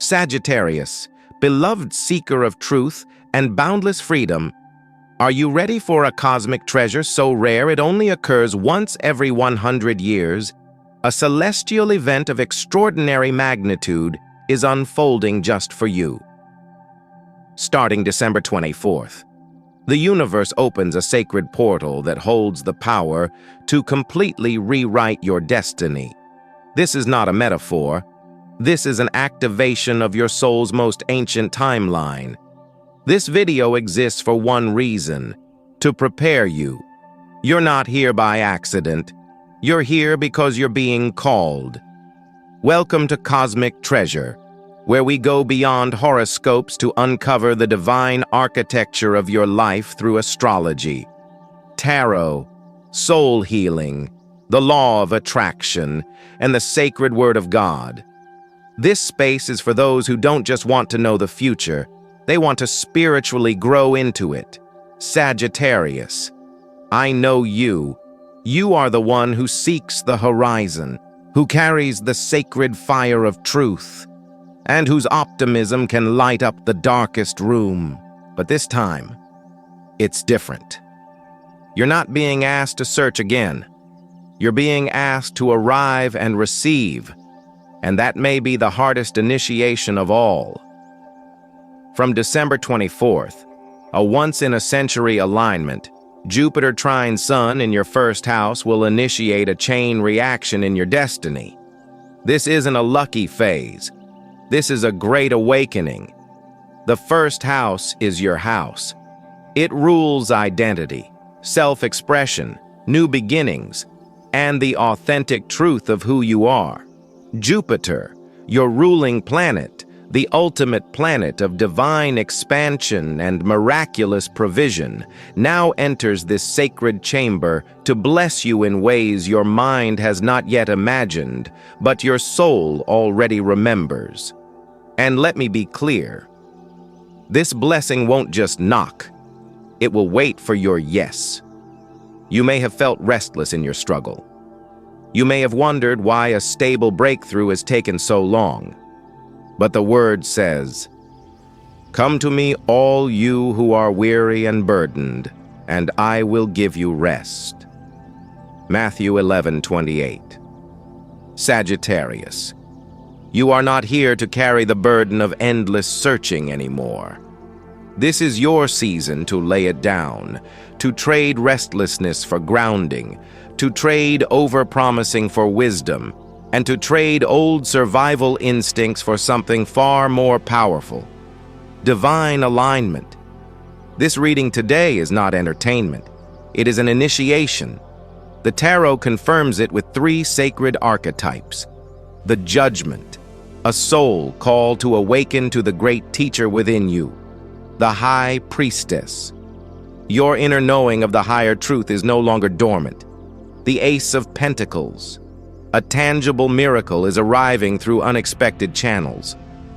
Sagittarius, beloved seeker of truth and boundless freedom, are you ready for a cosmic treasure so rare it only occurs once every 100 years? A celestial event of extraordinary magnitude is unfolding just for you. Starting December 24th, the universe opens a sacred portal that holds the power to completely rewrite your destiny. This is not a metaphor. This is an activation of your soul's most ancient timeline. This video exists for one reason: to prepare you. You're not here by accident. You're here because you're being called. Welcome to Cosmic Treasure, where we go beyond horoscopes to uncover the divine architecture of your life through astrology, tarot, soul healing, the law of attraction, and the sacred word of God. This space is for those who don't just want to know the future, they want to spiritually grow into it. Sagittarius, I know you. You are the one who seeks the horizon, who carries the sacred fire of truth, and whose optimism can light up the darkest room. But this time, it's different. You're not being asked to search again. You're being asked to arrive and receive, and that may be the hardest initiation of all. From December 24th, a once-in-a-century alignment, Jupiter trine Sun in your first house will initiate a chain reaction in your destiny. This isn't a lucky phase. This is a great awakening. The first house is your house. It rules identity, self-expression, new beginnings, and the authentic truth of who you are. Jupiter, your ruling planet, the ultimate planet of divine expansion and miraculous provision, now enters this sacred chamber to bless you in ways your mind has not yet imagined, but your soul already remembers. And let me be clear, this blessing won't just knock, it will wait for your yes. You may have felt restless in your struggle. You may have wondered why a stable breakthrough has taken so long. But the word says, "Come to me, all you who are weary and burdened, and I will give you rest." Matthew 11:28. Sagittarius, you are not here to carry the burden of endless searching anymore. This is your season to lay it down, to trade restlessness for grounding, to trade overpromising for wisdom, and to trade old survival instincts for something far more powerful: divine alignment. This reading today is not entertainment. It is an initiation. The tarot confirms it with 3 sacred archetypes: the Judgment, a soul called to awaken to the great teacher within you; the High Priestess, your inner knowing of the higher truth is no longer dormant; the Ace of Pentacles, a tangible miracle is arriving through unexpected channels,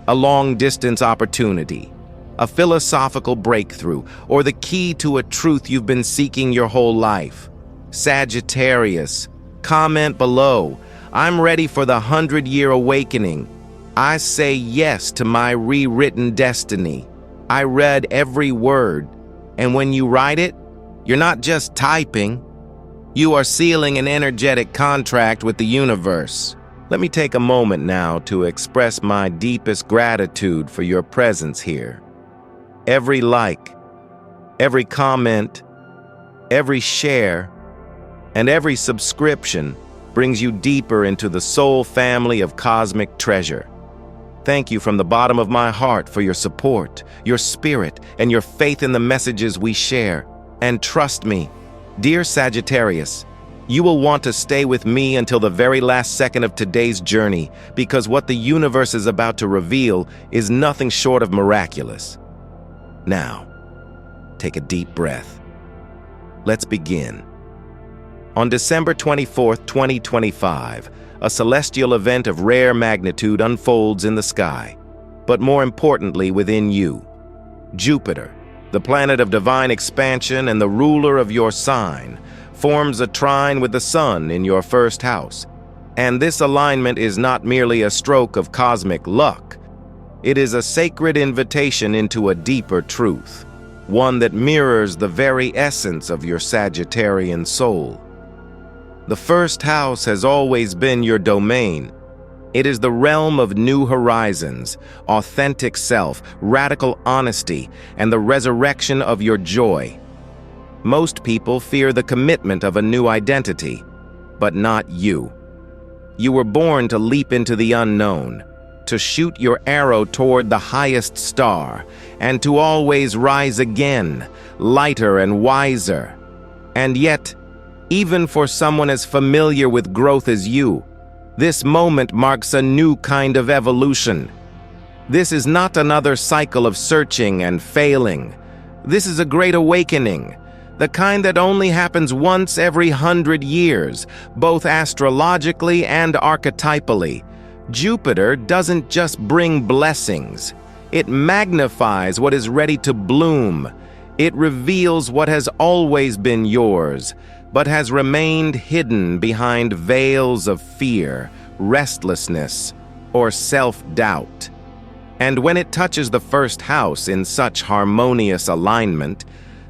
a long-distance opportunity, a philosophical breakthrough, or the key to a truth you've been seeking your whole life. Sagittarius, comment below, "I'm ready for the 100-year awakening. I say yes to my rewritten destiny. I read every word." And when you write it, you're not just typing. You are sealing an energetic contract with the universe. Let me take a moment now to express my deepest gratitude for your presence here. Every like, every comment, every share, and every subscription brings you deeper into the soul family of Cosmic Treasure. Thank you from the bottom of my heart for your support, your spirit, and your faith in the messages we share. And trust me, dear Sagittarius, you will want to stay with me until the very last second of today's journey, because what the universe is about to reveal is nothing short of miraculous. Now, take a deep breath. Let's begin. On December 24th, 2025, a celestial event of rare magnitude unfolds in the sky, but more importantly within you. Jupiter, the planet of divine expansion and the ruler of your sign, forms a trine with the sun in your first house. And this alignment is not merely a stroke of cosmic luck. It is a sacred invitation into a deeper truth, one that mirrors the very essence of your Sagittarian soul. The first house has always been your domain. It is the realm of new horizons, authentic self, radical honesty, and the resurrection of your joy. Most people fear the commitment of a new identity, but not you. You were born to leap into the unknown, to shoot your arrow toward the highest star, and to always rise again, lighter and wiser. And yet, even for someone as familiar with growth as you, this moment marks a new kind of evolution. This is not another cycle of searching and failing. This is a great awakening, the kind that only happens once every 100 years, both astrologically and archetypally. Jupiter doesn't just bring blessings. It magnifies what is ready to bloom. It reveals what has always been yours, but has remained hidden behind veils of fear, restlessness, or self-doubt. And when it touches the first house in such harmonious alignment,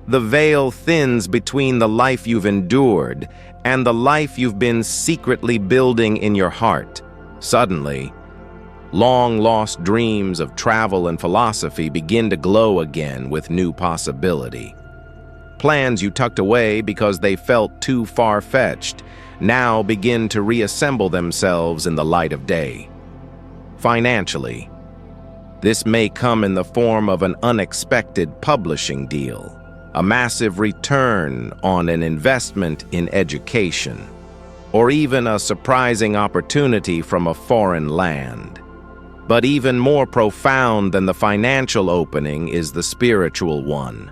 the veil thins between the life you've endured and the life you've been secretly building in your heart. Suddenly, long-lost dreams of travel and philosophy begin to glow again with new possibility. Plans you tucked away because they felt too far-fetched now begin to reassemble themselves in the light of day. Financially, this may come in the form of an unexpected publishing deal, a massive return on an investment in education, or even a surprising opportunity from a foreign land. But even more profound than the financial opening is the spiritual one.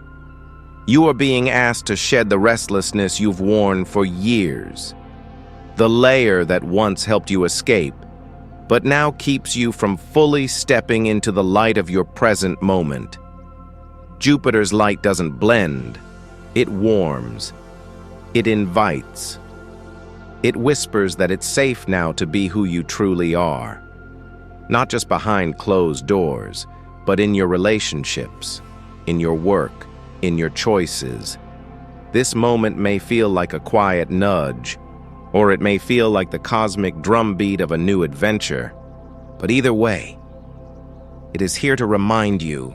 You are being asked to shed the restlessness you've worn for years, the layer that once helped you escape, but now keeps you from fully stepping into the light of your present moment. Jupiter's light doesn't blend, it warms, it invites. It whispers that it's safe now to be who you truly are. Not just behind closed doors, but in your relationships, in your work, in your choices. This moment may feel like a quiet nudge, or it may feel like the cosmic drumbeat of a new adventure. But either way, it is here to remind you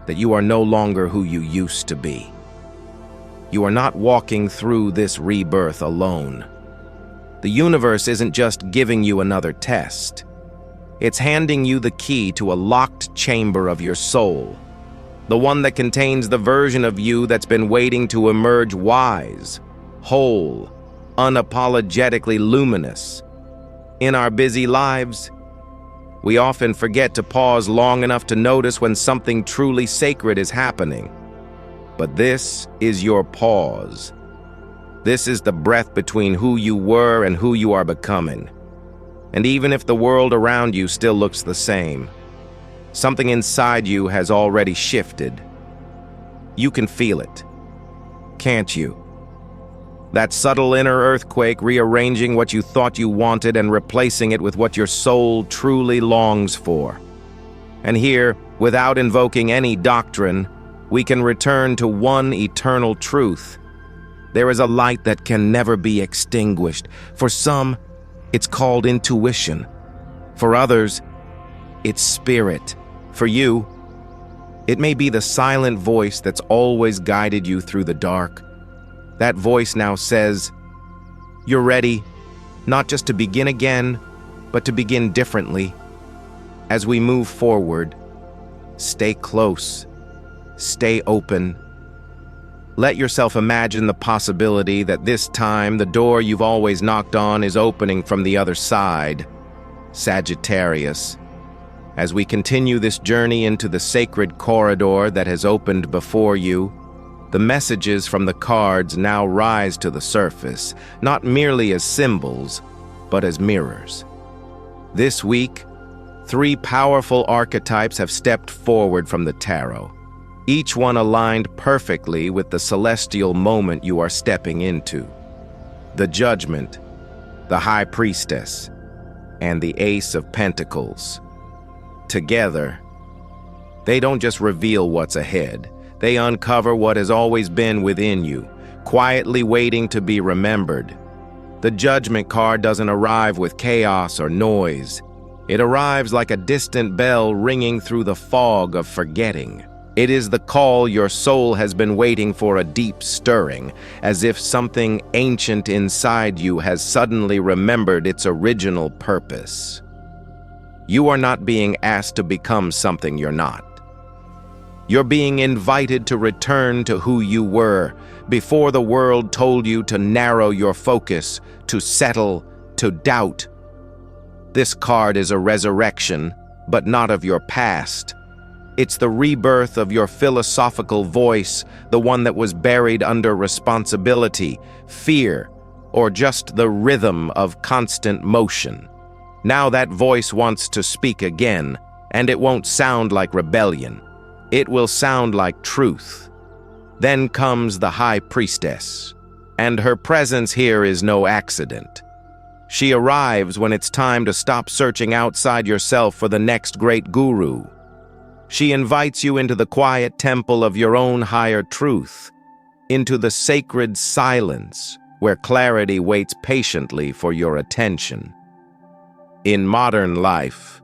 that you are no longer who you used to be. You are not walking through this rebirth alone. The universe isn't just giving you another test. It's handing you the key to a locked chamber of your soul, the one that contains the version of you that's been waiting to emerge wise, whole, unapologetically luminous. In our busy lives, we often forget to pause long enough to notice when something truly sacred is happening. But this is your pause. This is the breath between who you were and who you are becoming. And even if the world around you still looks the same, something inside you has already shifted. You can feel it, can't you? That subtle inner earthquake rearranging what you thought you wanted and replacing it with what your soul truly longs for. And here, without invoking any doctrine, we can return to one eternal truth. There is a light that can never be extinguished. For some, it's called intuition. For others, it's spirit. For you, it may be the silent voice that's always guided you through the dark. That voice now says, you're ready, not just to begin again, but to begin differently. As we move forward, stay close, stay open. Let yourself imagine the possibility that this time the door you've always knocked on is opening from the other side. Sagittarius. As we continue this journey into the sacred corridor that has opened before you, the messages from the cards now rise to the surface, not merely as symbols, but as mirrors. This week, 3 powerful archetypes have stepped forward from the tarot, each one aligned perfectly with the celestial moment you are stepping into. The Judgment, the High Priestess, and the Ace of Pentacles. Together, They don't just reveal what's ahead. They uncover what has always been within you, quietly waiting to be remembered. The judgment card doesn't arrive with chaos or noise. It arrives like a distant bell ringing through the fog of forgetting. It is the call your soul has been waiting for, a deep stirring, as if something ancient inside you has suddenly remembered its original purpose. You are not being asked to become something you're not. You're being invited to return to who you were before the world told you to narrow your focus, to settle, to doubt. This card is a resurrection, but not of your past. It's the rebirth of your philosophical voice, the one that was buried under responsibility, fear, or just the rhythm of constant motion. Now that voice wants to speak again, and it won't sound like rebellion. It will sound like truth. Then comes the High Priestess, and her presence here is no accident. She arrives when it's time to stop searching outside yourself for the next great guru. She invites you into the quiet temple of your own higher truth, into the sacred silence where clarity waits patiently for your attention. In modern life,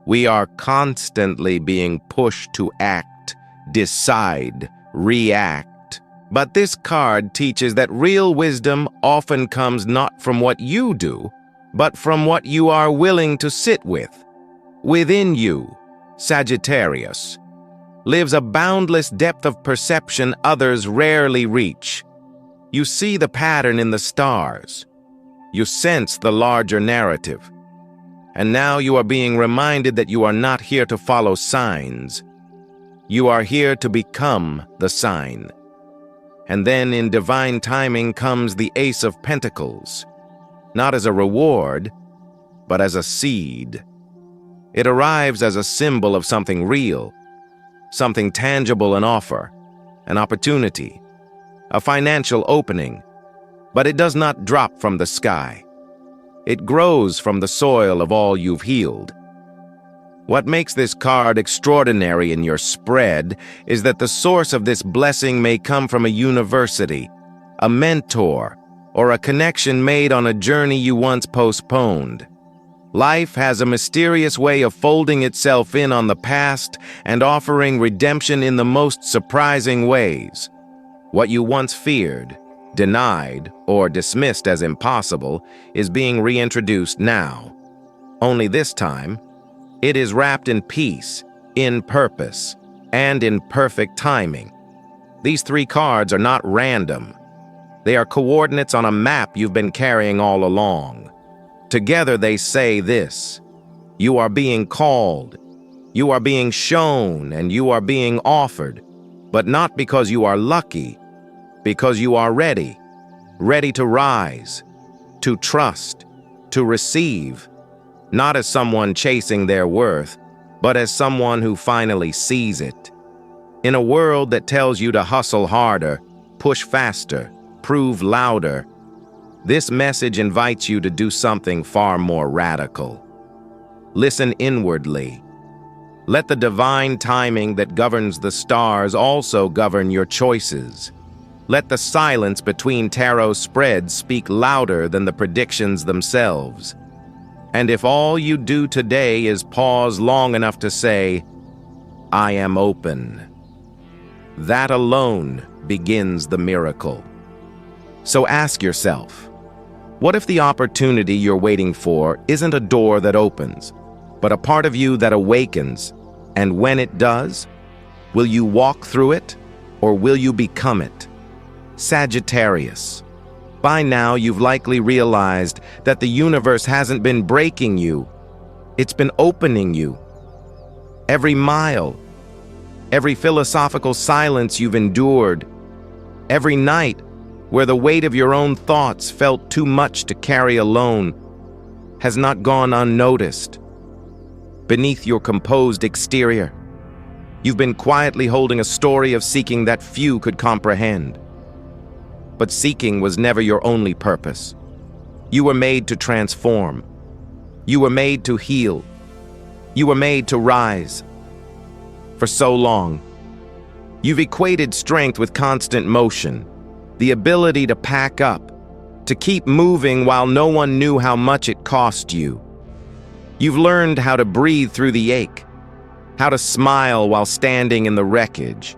we are constantly being pushed to act, decide, react. But this card teaches that real wisdom often comes not from what you do, but from what you are willing to sit with. Within you, Sagittarius, lives a boundless depth of perception others rarely reach. You see the pattern in the stars. You sense the larger narrative. And now you are being reminded that you are not here to follow signs. You are here to become the sign. And then in divine timing comes the Ace of Pentacles, not as a reward, but as a seed. It arrives as a symbol of something real, something tangible, an offer, an opportunity, a financial opening, but it does not drop from the sky. It grows from the soil of all you've healed. What makes this card extraordinary in your spread is that the source of this blessing may come from a university, a mentor, or a connection made on a journey you once postponed. Life has a mysterious way of folding itself in on the past and offering redemption in the most surprising ways. What you once feared, denied, or dismissed as impossible is being reintroduced now. Only this time, it is wrapped in peace, in purpose, and in perfect timing. These three cards are not random. They are coordinates on a map you've been carrying all along. Together they say this: you are being called, you are being shown, and you are being offered, but not because you are lucky, because you are ready to rise, to trust, to receive, not as someone chasing their worth, but as someone who finally sees it. In a world that tells you to hustle harder, push faster, prove louder, this message invites you to do something far more radical. Listen inwardly. Let the divine timing that governs the stars also govern your choices. Let the silence between tarot spreads speak louder than the predictions themselves. And if all you do today is pause long enough to say, "I am open," that alone begins the miracle. So ask yourself, what if the opportunity you're waiting for isn't a door that opens, but a part of you that awakens? And when it does, will you walk through it, or will you become it? Sagittarius, by now you've likely realized that the universe hasn't been breaking you, it's been opening you. Every mile, every philosophical silence you've endured, every night where the weight of your own thoughts felt too much to carry alone, has not gone unnoticed. Beneath your composed exterior, you've been quietly holding a story of seeking that few could comprehend. But seeking was never your only purpose. You were made to transform. You were made to heal. You were made to rise. for so long. You've equated strength with constant motion, the ability to pack up, to keep moving while no one knew how much it cost you. You've learned how to breathe through the ache, how to smile while standing in the wreckage.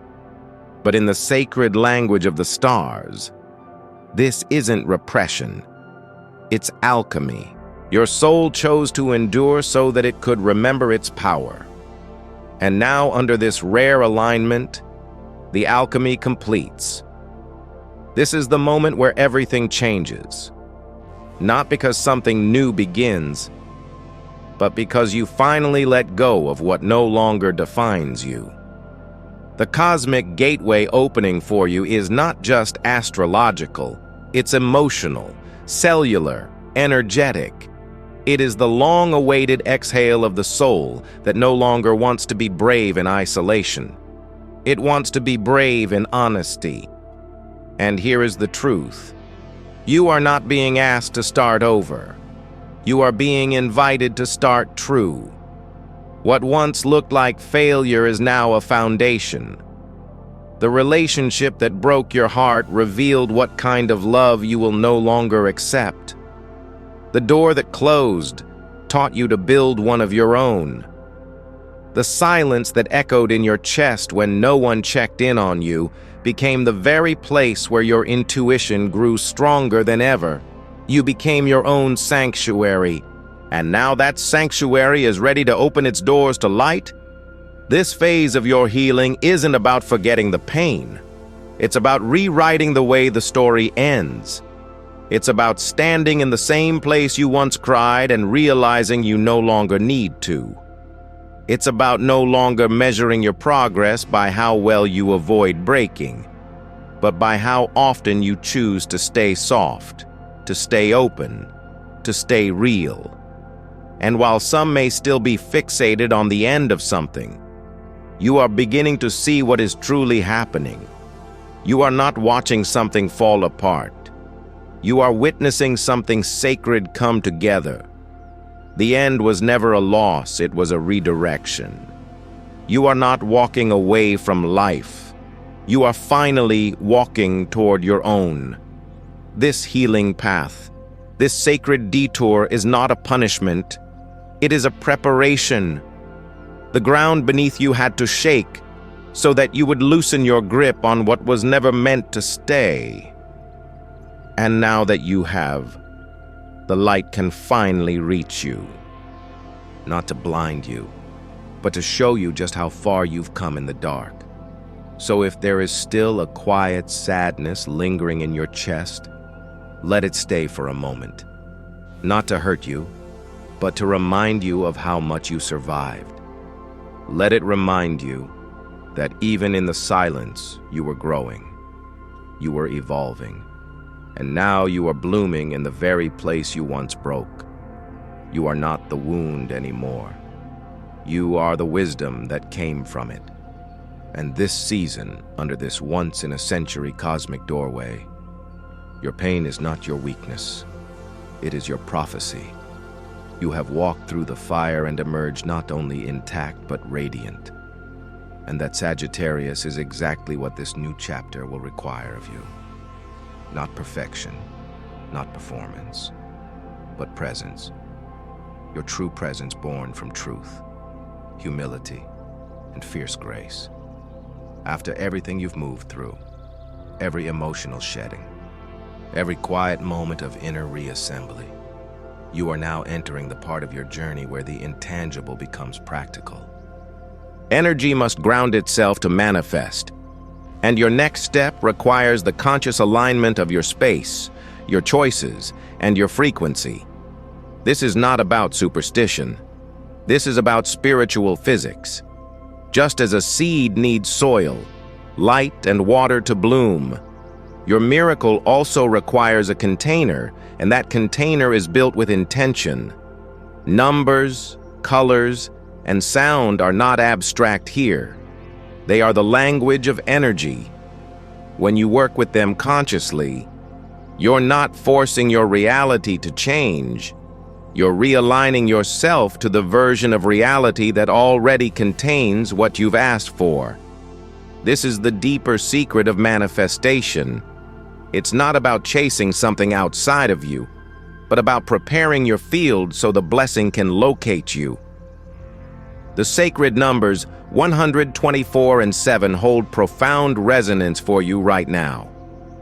But in the sacred language of the stars, this isn't repression. It's alchemy. Your soul chose to endure so that it could remember its power. And now, under this rare alignment, the alchemy completes. This is the moment where everything changes. Not because something new begins, but because you finally let go of what no longer defines you. The cosmic gateway opening for you is not just astrological, it's emotional, cellular, energetic. It is the long-awaited exhale of the soul that no longer wants to be brave in isolation. It wants to be brave in honesty. And here is the truth. You are not being asked to start over. You are being invited to start true. What once looked like failure is now a foundation. The relationship that broke your heart revealed what kind of love you will no longer accept. The door that closed taught you to build one of your own. The silence that echoed in your chest when no one checked in on you became the very place where your intuition grew stronger than ever. You became your own sanctuary, and now that sanctuary is ready to open its doors to light. This phase of your healing isn't about forgetting the pain. It's about rewriting the way the story ends. It's about standing in the same place you once cried and realizing you no longer need to. It's about no longer measuring your progress by how well you avoid breaking, but by how often you choose to stay soft, to stay open, to stay real. And while some may still be fixated on the end of something, you are beginning to see what is truly happening. You are not watching something fall apart. You are witnessing something sacred come together. The end was never a loss, it was a redirection. You are not walking away from life. You are finally walking toward your own. This healing path, this sacred detour is not a punishment. It is a preparation. The ground beneath you had to shake so that you would loosen your grip on what was never meant to stay. And now that you have, the light can finally reach you. Not to blind you, but to show you just how far you've come in the dark. So if there is still a quiet sadness lingering in your chest, let it stay for a moment. Not to hurt you, but to remind you of how much you survived. Let it remind you that even in the silence, you were growing. You were evolving. And now you are blooming in the very place you once broke. You are not the wound anymore. You are the wisdom that came from it. And this season, under this once-in-a-century cosmic doorway, your pain is not your weakness. It is your prophecy. You have walked through the fire and emerged not only intact but radiant. And that Sagittarius is exactly what this new chapter will require of you. Not perfection, not performance, but presence. Your true presence born from truth, humility, and fierce grace. After everything you've moved through, every emotional shedding, every quiet moment of inner reassembly, you are now entering the part of your journey where the intangible becomes practical. Energy must ground itself to manifest. And your next step requires the conscious alignment of your space, your choices, and your frequency. This is not about superstition. This is about spiritual physics. Just as a seed needs soil, light, and water to bloom, your miracle also requires a container, and that container is built with intention. Numbers, colors, and sound are not abstract here. They are the language of energy. When you work with them consciously, you're not forcing your reality to change. You're realigning yourself to the version of reality that already contains what you've asked for. This is the deeper secret of manifestation. It's not about chasing something outside of you, but about preparing your field so the blessing can locate you. The sacred numbers 124 and 7 hold profound resonance for you right now.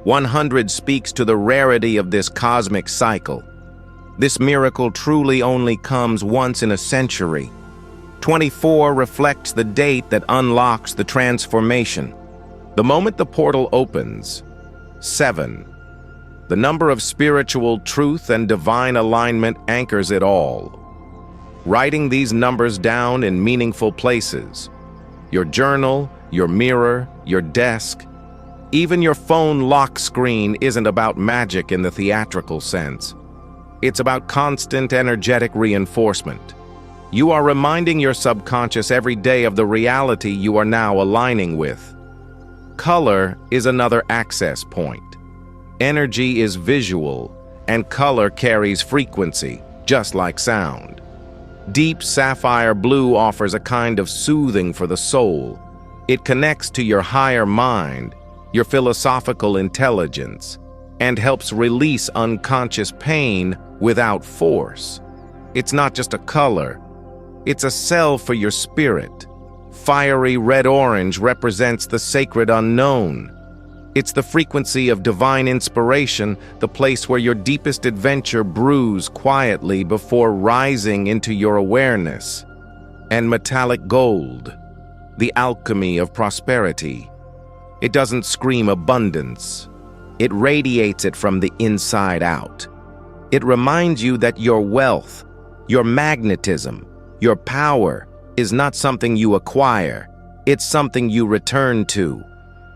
100 speaks to the rarity of this cosmic cycle. This miracle truly only comes once in a century. 24 reflects the date that unlocks the transformation. The moment the portal opens. 7. The number of spiritual truth and divine alignment anchors it all. Writing these numbers down in meaningful places. Your journal, your mirror, your desk, even your phone lock screen isn't about magic in the theatrical sense. It's about constant energetic reinforcement. You are reminding your subconscious every day of the reality you are now aligning with. Color is another access point. Energy is visual, and color carries frequency, just like sound. Deep sapphire blue offers a kind of soothing for the soul. It connects to your higher mind, your philosophical intelligence, and helps release unconscious pain without force. It's not just a color, it's a cell for your spirit. Fiery red-orange represents the sacred unknown. It's the frequency of divine inspiration, the place where your deepest adventure brews quietly before rising into your awareness. And metallic gold, the alchemy of prosperity. It doesn't scream abundance. It radiates it from the inside out. It reminds you that your wealth, your magnetism, your power is not something you acquire. It's something you return to.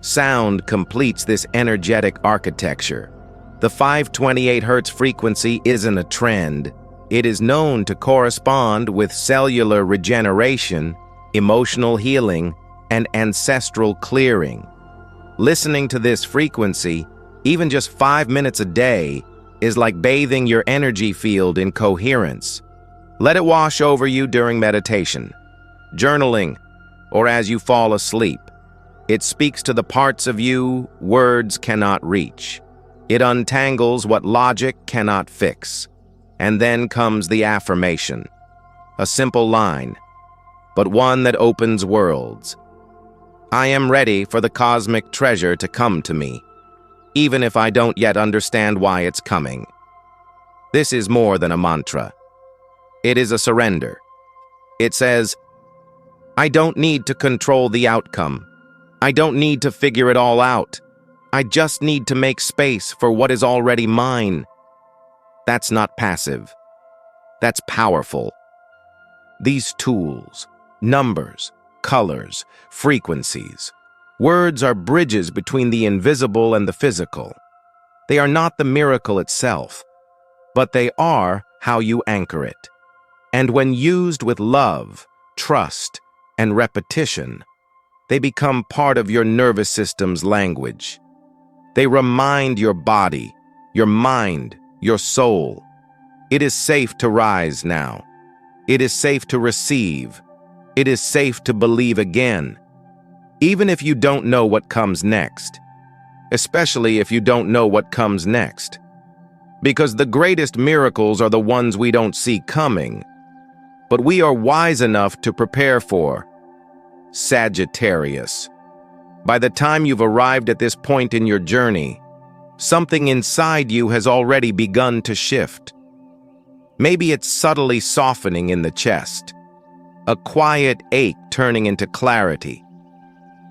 Sound completes this energetic architecture. The 528 Hz frequency isn't a trend. It is known to correspond with cellular regeneration, emotional healing, and ancestral clearing. Listening to this frequency, even just 5 minutes a day, is like bathing your energy field in coherence. Let it wash over you during meditation, journaling, or as you fall asleep. It speaks to the parts of you words cannot reach. It untangles what logic cannot fix. And then comes the affirmation. A simple line, but one that opens worlds. I am ready for the cosmic treasure to come to me, even if I don't yet understand why it's coming. This is more than a mantra. It is a surrender. It says, I don't need to control the outcome. I don't need to figure it all out. I just need to make space for what is already mine. That's not passive. That's powerful. These tools, numbers, colors, frequencies, words are bridges between the invisible and the physical. They are not the miracle itself, but they are how you anchor it. And when used with love, trust, and repetition, they become part of your nervous system's language. They remind your body, your mind, your soul. It is safe to rise now. It is safe to receive. It is safe to believe again. Even if you don't know what comes next. Especially if you don't know what comes next. Because the greatest miracles are the ones we don't see coming, but we are wise enough to prepare for. Sagittarius. By the time you've arrived at this point in your journey, something inside you has already begun to shift. Maybe it's subtly softening in the chest, a quiet ache turning into clarity,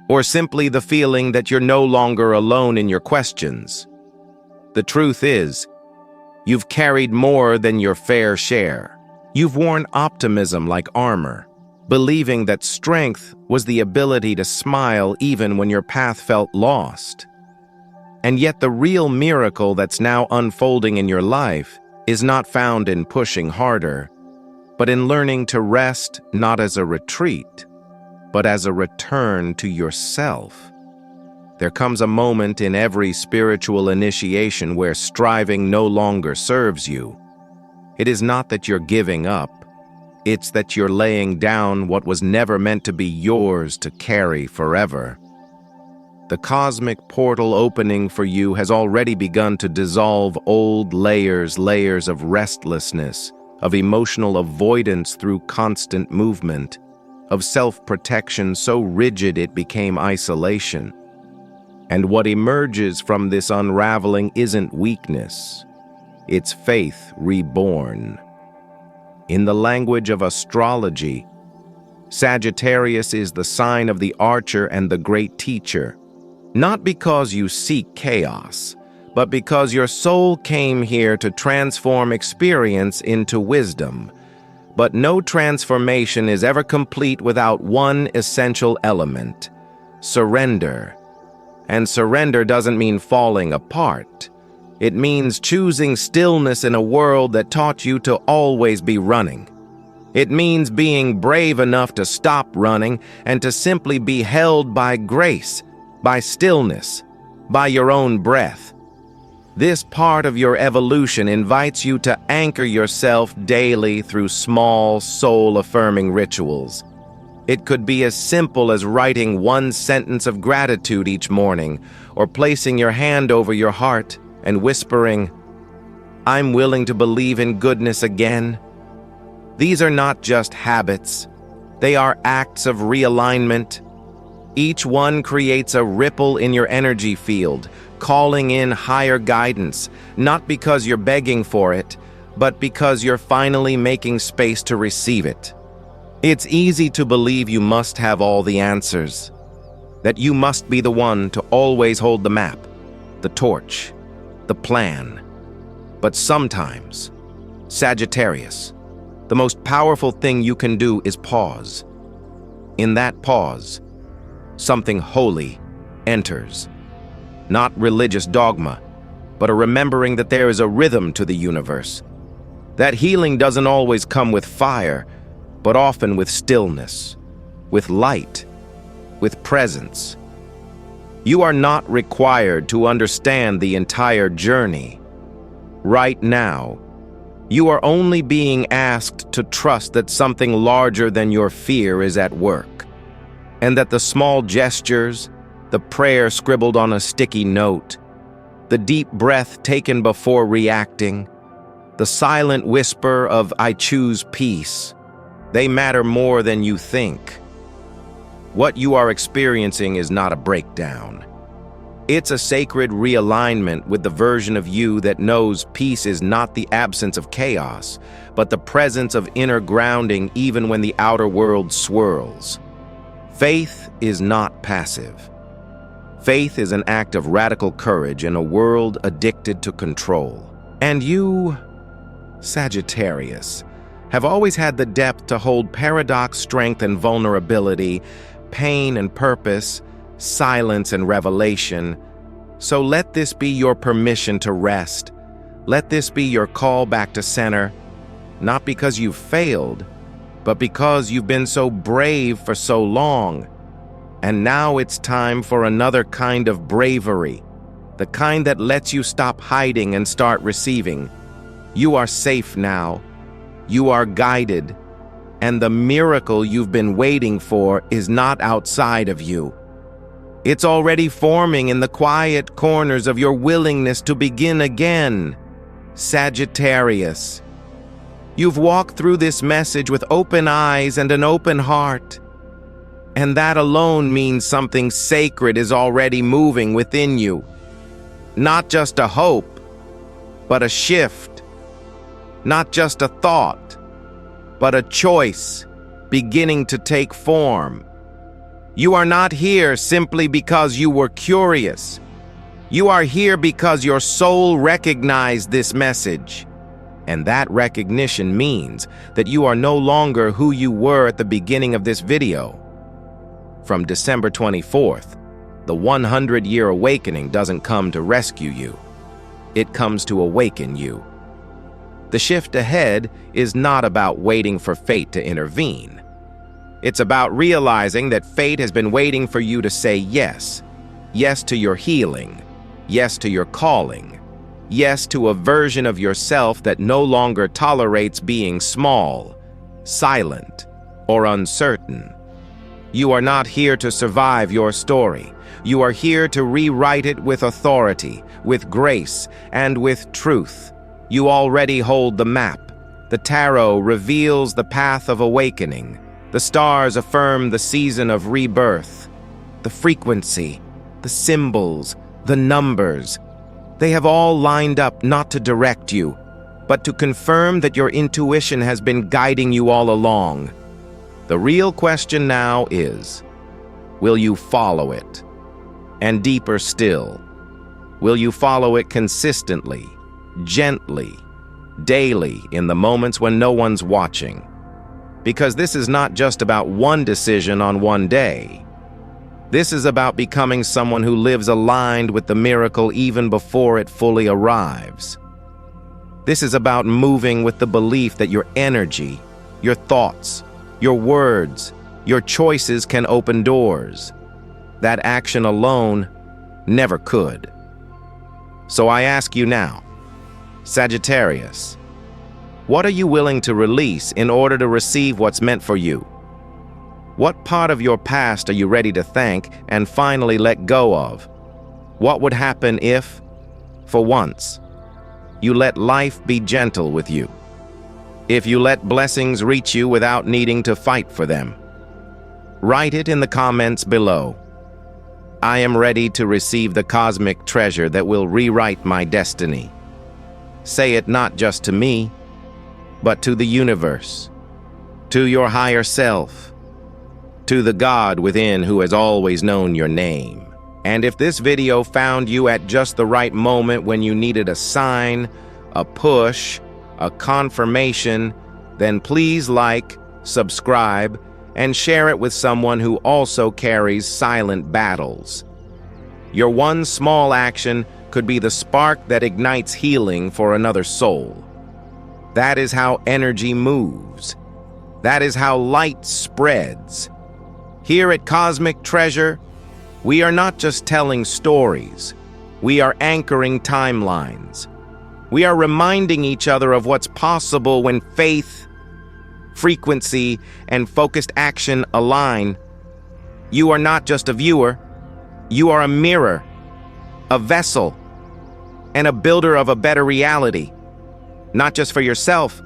or simply the feeling that you're no longer alone in your questions. The truth is, you've carried more than your fair share. You've worn optimism like armor, believing that strength was the ability to smile even when your path felt lost. And yet the real miracle that's now unfolding in your life is not found in pushing harder, but in learning to rest not as a retreat, but as a return to yourself. There comes a moment in every spiritual initiation where striving no longer serves you. It is not that you're giving up. It's that you're laying down what was never meant to be yours to carry forever. The cosmic portal opening for you has already begun to dissolve old layers of restlessness, of emotional avoidance through constant movement, of self-protection so rigid it became isolation. And what emerges from this unraveling isn't weakness, it's faith reborn. In the language of astrology, Sagittarius is the sign of the archer and the great teacher. Not because you seek chaos, but because your soul came here to transform experience into wisdom. But no transformation is ever complete without one essential element: surrender. And surrender doesn't mean falling apart. It means choosing stillness in a world that taught you to always be running. It means being brave enough to stop running and to simply be held by grace, by stillness, by your own breath. This part of your evolution invites you to anchor yourself daily through small, soul-affirming rituals. It could be as simple as writing one sentence of gratitude each morning, or placing your hand over your heart and whispering, "I'm willing to believe in goodness again." These are not just habits. They are acts of realignment. Each one creates a ripple in your energy field, calling in higher guidance, not because you're begging for it, but because you're finally making space to receive it. It's easy to believe you must have all the answers, that you must be the one to always hold the map, the torch, the plan. But sometimes, Sagittarius, the most powerful thing you can do is pause. In that pause, something holy enters. Not religious dogma, but a remembering that there is a rhythm to the universe. That healing doesn't always come with fire, but often with stillness, with light, with presence. You are not required to understand the entire journey. Right now, you are only being asked to trust that something larger than your fear is at work, and that the small gestures, the prayer scribbled on a sticky note, the deep breath taken before reacting, the silent whisper of "I choose peace," they matter more than you think. What you are experiencing is not a breakdown. It's a sacred realignment with the version of you that knows peace is not the absence of chaos, but the presence of inner grounding even when the outer world swirls. Faith is not passive. Faith is an act of radical courage in a world addicted to control. And you, Sagittarius, have always had the depth to hold paradox, strength, and vulnerability, pain and purpose, silence and revelation. So let this be your permission to rest. Let this be your call back to center, not because you've failed, but because you've been so brave for so long. And now it's time for another kind of bravery, the kind that lets you stop hiding and start receiving. You are safe now. You are guided. And the miracle you've been waiting for is not outside of you. It's already forming in the quiet corners of your willingness to begin again. Sagittarius, you've walked through this message with open eyes and an open heart. And that alone means something sacred is already moving within you. Not just a hope, but a shift. Not just a thought, but a choice beginning to take form. You are not here simply because you were curious. You are here because your soul recognized this message. And that recognition means that you are no longer who you were at the beginning of this video. From December 24th, the 100-year awakening doesn't come to rescue you. It comes to awaken you. The shift ahead is not about waiting for fate to intervene. It's about realizing that fate has been waiting for you to say yes. Yes to your healing. Yes to your calling. Yes to a version of yourself that no longer tolerates being small, silent, or uncertain. You are not here to survive your story. You are here to rewrite it with authority, with grace, and with truth. You already hold the map. The tarot reveals the path of awakening. The stars affirm the season of rebirth. The frequency, the symbols, the numbers, they have all lined up not to direct you, but to confirm that your intuition has been guiding you all along. The real question now is, will you follow it? And deeper still, will you follow it consistently, gently, daily, in the moments when no one's watching? Because this is not just about one decision on one day. This is about becoming someone who lives aligned with the miracle even before it fully arrives. This is about moving with the belief that your energy, your thoughts, your words, your choices can open doors that action alone never could. So I ask you now, Sagittarius, what are you willing to release in order to receive what's meant for you? What part of your past are you ready to thank and finally let go of? What would happen if, for once, you let life be gentle with you? If you let blessings reach you without needing to fight for them? Write it in the comments below. I am ready to receive the cosmic treasure that will rewrite my destiny. Say it not just to me, but to the universe, to your higher self, to the God within who has always known your name. And if this video found you at just the right moment when you needed a sign, a push, a confirmation, then please like, subscribe, and share it with someone who also carries silent battles. Your one small action could be the spark that ignites healing for another soul. That is how energy moves. That is how light spreads. Here at Cosmic Treasure, we are not just telling stories. We are anchoring timelines. We are reminding each other of what's possible when faith, frequency, and focused action align. You are not just a viewer. You are a mirror, a vessel, and a builder of a better reality. Not just for yourself,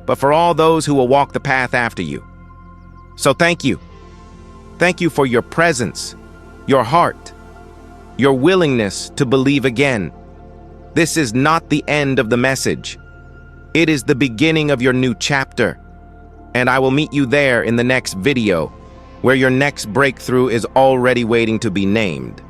but for all those who will walk the path after you. So thank you. Thank you for your presence, your heart, your willingness to believe again. This is not the end of the message. It is the beginning of your new chapter. And I will meet you there in the next video, where your next breakthrough is already waiting to be named.